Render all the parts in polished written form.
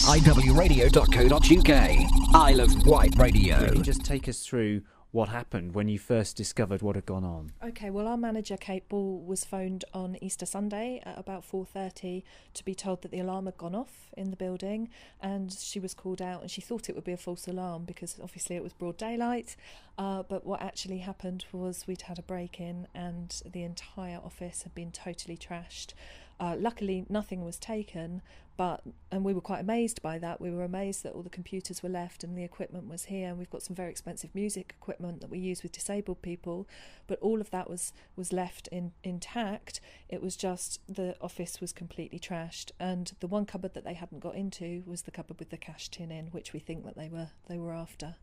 iwradio.co.uk. Isle of Wight Radio. Can you just take us through what happened when you first discovered what had gone on? Okay, well, our manager, Kate Ball, was phoned on Easter Sunday at about 4:30 to be told that the alarm had gone off in the building, and she was called out, and she thought it would be a false alarm because obviously it was broad daylight, but what actually happened was we'd had a break-in and the entire office had been totally trashed. Luckily, nothing was taken, and we were quite amazed by that. We were amazed that all the computers were left and the equipment was here, and we've got some very expensive music equipment that we use with disabled people, but all of that was left intact. It was just the office was completely trashed, and the one cupboard that they hadn't got into was the cupboard with the cash tin in, which we think that they were after.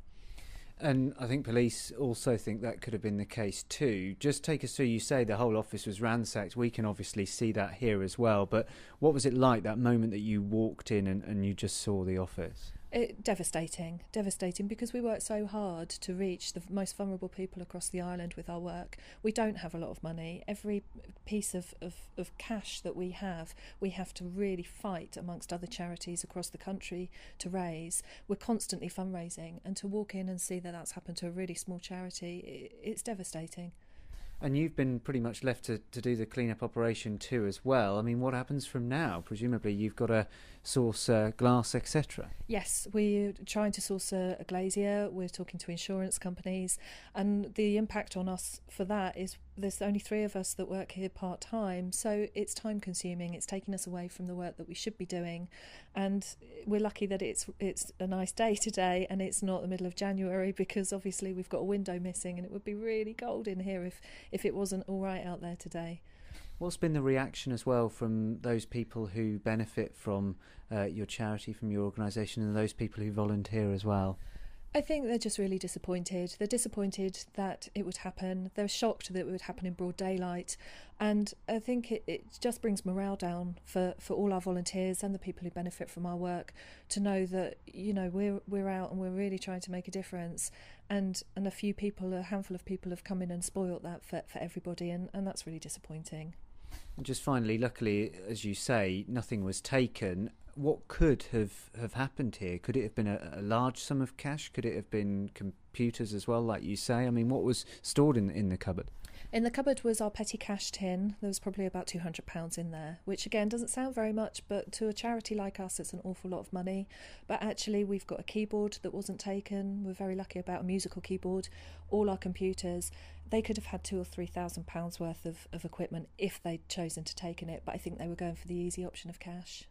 And I think police also think that could have been the case too. Just take us through, you say the whole office was ransacked. We can obviously see that here as well. But what was it like, that moment that you walked in and you just saw the office? Devastating, because we work so hard to reach the most vulnerable people across the island with our work. We don't have a lot of money. Every piece of cash that we have to really fight amongst other charities across the country to raise. We're constantly fundraising, and to walk in and see that that's happened to a really small charity, it's devastating. And you've been pretty much left to do the clean-up operation too as well. I mean, what happens from now? Presumably you've got to source glass, etc. Yes, we're trying to source a glazier. We're talking to insurance companies, and the impact on us for that is there's only 3 of us that work here part-time, so it's time-consuming. It's taking us away from the work that we should be doing, and we're lucky that it's a nice day today and it's not the middle of January, because obviously we've got a window missing and it would be really cold in here if it wasn't all right out there today. What's been the reaction as well from those people who benefit from your charity, from your organisation, and those people who volunteer as well? I think they're just really disappointed. They're disappointed that it would happen. They're shocked that it would happen in broad daylight. And I think it just brings morale down for all our volunteers and the people who benefit from our work, to know that, you know, we're out and we're really trying to make a difference. And a handful of people have come in and spoilt that for everybody, and that's really disappointing. And just finally, luckily, as you say, nothing was taken. What could have happened here? Could it have been a large sum of cash? Could it have been computers as well, like you say? I mean, what was stored in the cupboard? In the cupboard was our petty cash tin. There was probably about £200 in there, which again doesn't sound very much, but to a charity like us it's an awful lot of money. But actually we've got a keyboard that wasn't taken. We're very lucky about a musical keyboard. All our computers, they could have had £2,000 or £3,000 worth of equipment if they'd chosen to take it, but I think they were going for the easy option of cash.